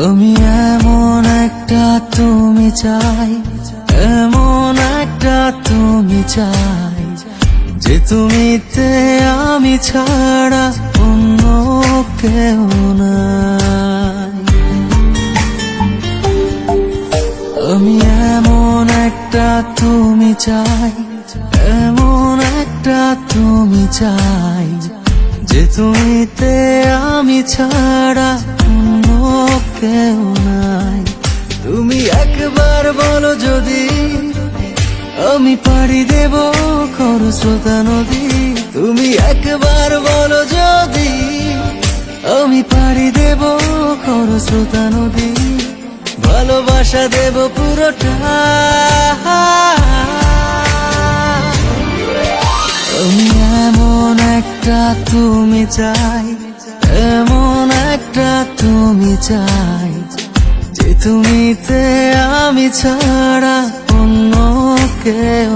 আমি এমন একটা তুমি চাই, এমন একটা তুমি চাই, যে তুমিতে আমি ছাড়া অন্য কেউ নাই। আমি এমন একটা তুমি চাই, এমন একটা তুমি চাই, যে তুমিতে আমি ছাড়া অন্য কেউ নাই। তুমি একবার বলো যদি আমি পাড়ি দেব খরস্রোতা নদী। তুমি একবার বলো যদি আমি পাড়ি দেব খরস্রোতা নদী। ভালোবাসা দেব পুরোটা। আমি এমন একটা তুমি চাই, এমন একটা তুমি চাই, যে তুমিতে আমি ছাড়া অন্য কেউ